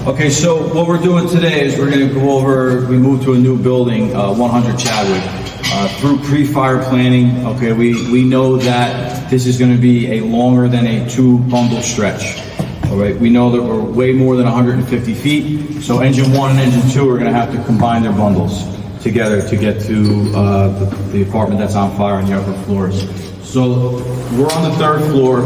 Okay, so what we're doing today is we're going to go over, we moved to a new building, 100 Chadwick. Through pre-fire planning, okay, we know that this is going to be a longer than a 2-bundle stretch. All right, we know that we're way more than 150 feet, so engine 1 and engine 2 are going to have to combine their bundles together to get to the apartment that's on fire on the upper floors. So we're on the 3rd floor.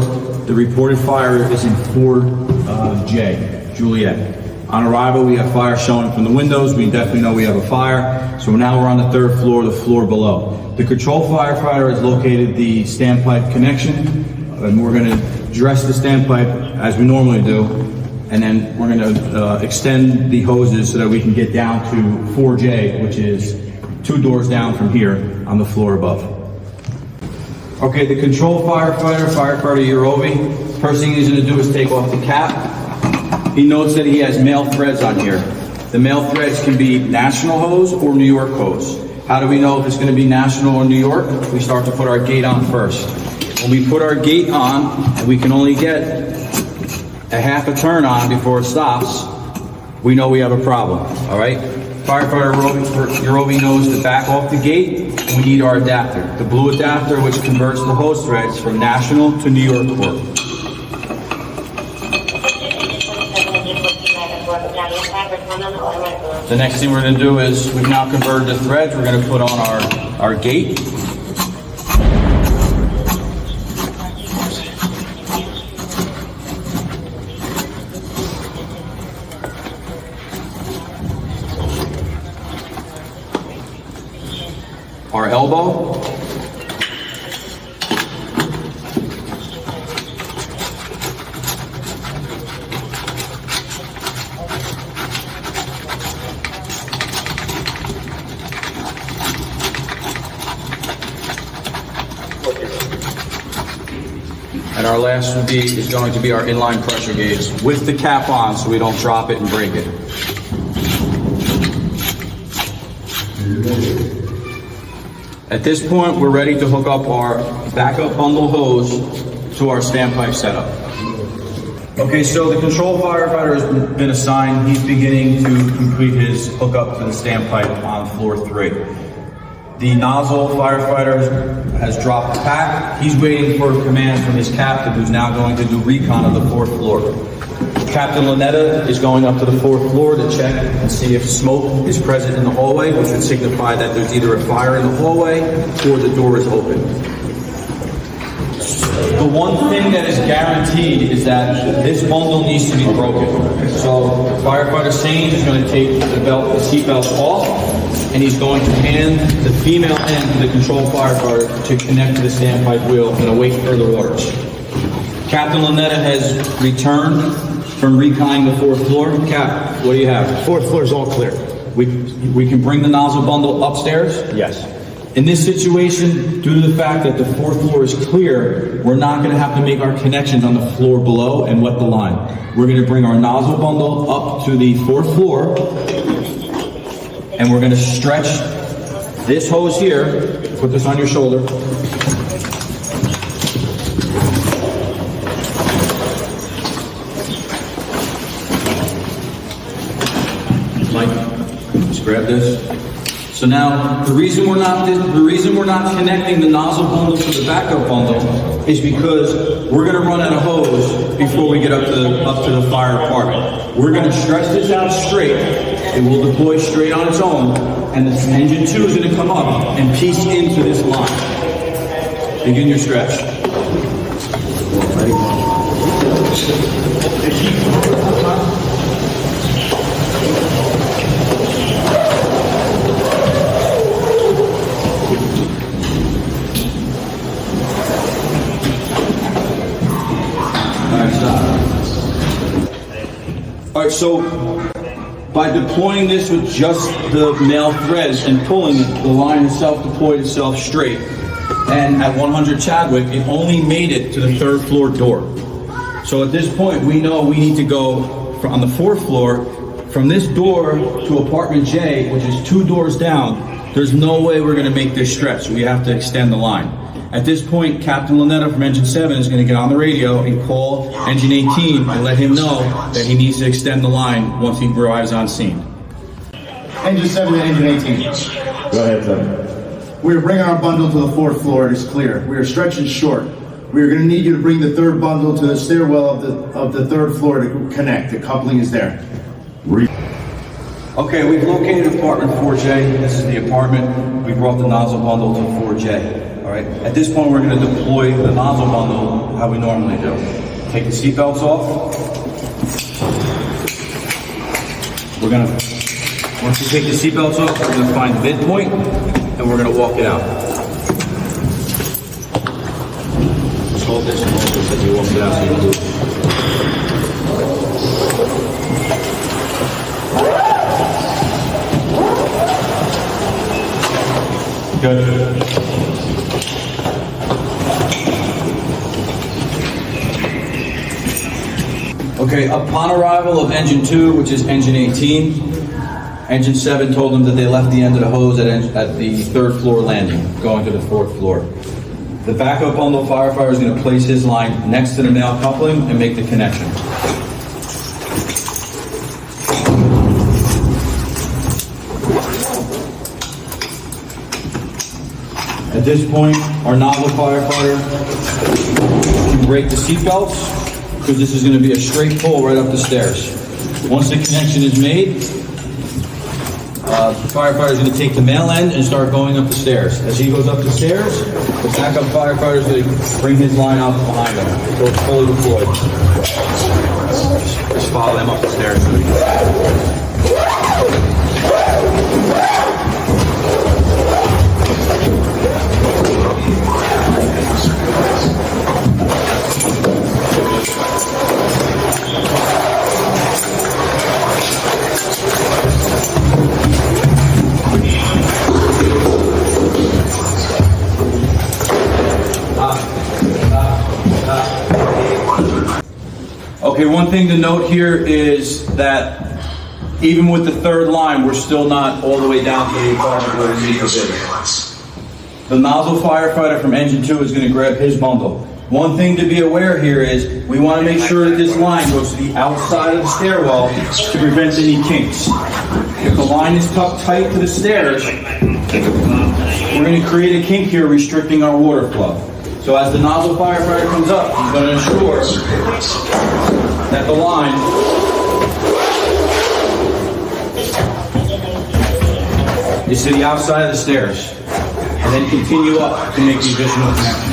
The reported fire is in 4J, Juliet. On arrival, we have fire showing from the windows. We definitely know we have a fire. So now we're on the 3rd floor, the floor below. The control firefighter has located the standpipe connection, and we're going to dress the standpipe as we normally do, and then we're going to extend the hoses so that we can get down to 4J, which is 2 doors down from here on the floor above. Okay, the control firefighter Yerovi, first thing he's going to do is take off the cap. He notes that he has male threads on here. The male threads can be national hose or New York hose. How do we know if it's going to be national or New York? We start to put our gate on first. When we put our gate on, and we can only get a half a turn on before it stops, we know we have a problem, all right? Firefighter Yerovi knows to back off the gate, and we need our adapter. The blue adapter, which converts the hose threads from national to New York port. The next thing we're going to do is, we've now converted the threads, we're going to put on our gate. Our elbow. And our last is going to be our inline pressure gauge with the cap on so we don't drop it and break it. At this point, we're ready to hook up our backup bundle hose to our standpipe setup. Okay, so the control firefighter has been assigned. He's beginning to complete his hookup to the standpipe on floor 3. The nozzle firefighter has dropped the pack. He's waiting for a command from his captain, who's now going to do recon of the 4th floor. Captain Lanetta is going up to the 4th floor to check and see if smoke is present in the hallway, which would signify that there's either a fire in the hallway or the door is open. The one thing that is guaranteed is that this bundle needs to be broken. So firefighter Sains is going to take the seat belt off, and he's going to hand the female end to the control firefighter to connect to the standpipe wheel and await further orders. Captain Lanetta has returned from reconning the 4th floor. Cap, what do you have? 4th floor is all clear. We can bring the nozzle bundle upstairs? Yes. In this situation, due to the fact that the 4th floor is clear, we're not going to have to make our connections on the floor below and wet the line. We're going to bring our nozzle bundle up to the 4th floor, and we're going to stretch this hose here. Put this on your shoulder. Mike, just grab this. So now, the reason we're not connecting the nozzle bundle to the backup bundle is because we're going to run out of hose before we get up to the fire apartment. We're going to stretch this out straight. It will deploy straight on its own, and the engine 2 is going to come up and piece into this line. Begin your stretch. All right, so by deploying this with just the male threads and pulling it, the line itself deployed itself straight. And at 100 Chadwick, it only made it to the 3rd floor door. So at this point, we know we need to go on the 4th floor from this door to apartment J, which is 2 doors down. There's no way we're going to make this stretch. We have to extend the line. At this point, Captain Lunetta from Engine 7 is going to get on the radio and call Engine 18 and let him know that he needs to extend the line once he arrives on scene. Engine 7 and Engine 18. Go ahead, sir. We are bringing our bundle to the fourth floor. It is clear. We are stretching short. We are going to need you to bring the third bundle to the stairwell of the third floor to connect. The coupling is there. Okay, we've located apartment 4J. This is the apartment. We brought the nozzle bundle to 4J. All right. At this point, we're going to deploy the nozzle bundle how we normally do. Take the seatbelts off. We're going to, once you take the seatbelts off, we're going to find the midpoint and we're going to walk it out. Just hold this and hold this as you walk it out so you don't lose it. Good. Okay, upon arrival of Engine 2, which is Engine 18, Engine 7 told them that they left the end of the hose at the third floor landing, going to the fourth floor. The backup bundle firefighter is going to place his line next to the male coupling and make the connection. At this point, our nozzle firefighter can break the seatbelts, because this is going to be a straight pull right up the stairs. Once the connection is made, the firefighter is going to take the male end and start going up the stairs. As he goes up the stairs, the backup firefighter is going to bring his line out behind him until it's fully deployed. Just follow them up the stairs. Okay, one thing to note here is that even with the third line, we're still not all the way down to the apartment where the meter is. The nozzle firefighter from Engine 2 is going to grab his bundle. One thing to be aware here is we want to make sure that this line goes to the outside of the stairwell to prevent any kinks. If the line is tucked tight to the stairs, we're going to create a kink here restricting our water flow. So as the nozzle firefighter comes up, he's going to ensure that the line is to the outside of the stairs, and then continue up to make the additional connection.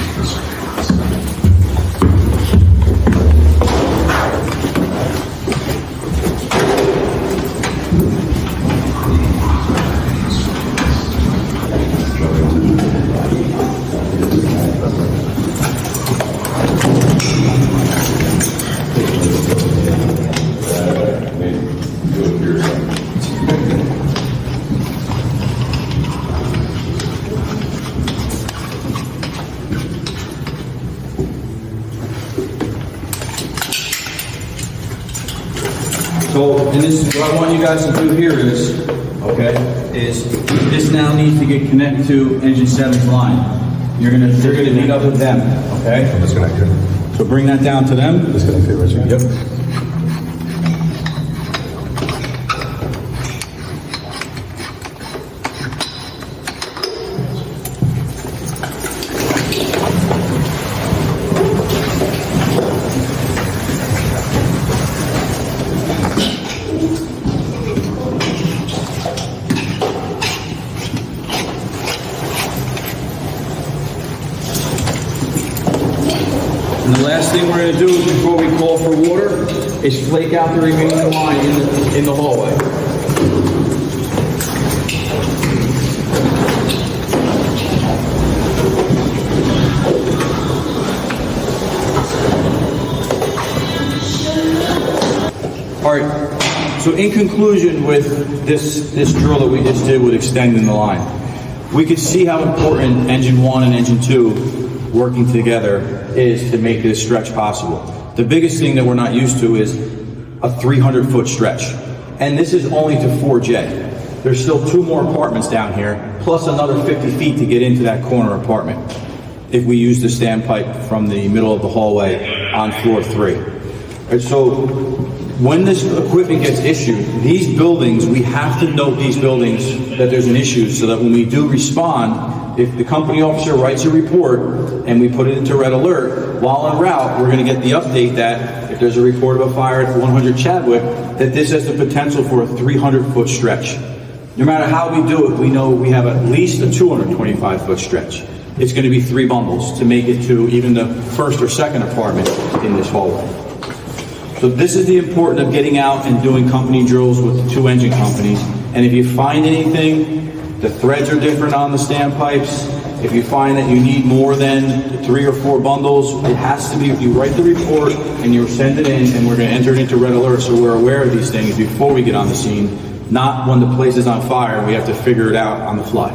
So, and this is what I want you guys to do here is, okay, is this now needs to get connected to Engine 7's line. You're gonna meet up with them, okay? Disconnect here. So bring that down to them. Disconnect here, Richard. Yep. And the last thing we're going to do before we call for water is flake out the remaining line in the hallway. All right, so in conclusion with this drill that we just did with extending the line, we could see how important Engine 1 and Engine 2 working together is to make this stretch possible. The biggest thing that we're not used to is a 300-foot stretch. And this is only to 4J. There's still 2 more apartments down here, plus another 50 feet to get into that corner apartment. if we use the standpipe from the middle of the hallway on floor 3. And so when this equipment gets issued, these buildings, we have to note these buildings that there's an issue so that when we do respond, if the company officer writes a report and we put it into red alert, while en route, we're going to get the update that if there's a report of a fire at 100 Chadwick, that this has the potential for a 300-foot stretch. No matter how we do it, we know we have at least a 225-foot stretch. It's going to be 3 bundles to make it to even the first or second apartment in this hallway. So this is the importance of getting out and doing company drills with the 2 engine companies. And if you find anything, the threads are different on the standpipes. If you find that you need more than 3 or 4 bundles, it has to be, you write the report and you send it in, and we're going to enter it into red alert so we're aware of these things before we get on the scene, not when the place is on fire and we have to figure it out on the fly.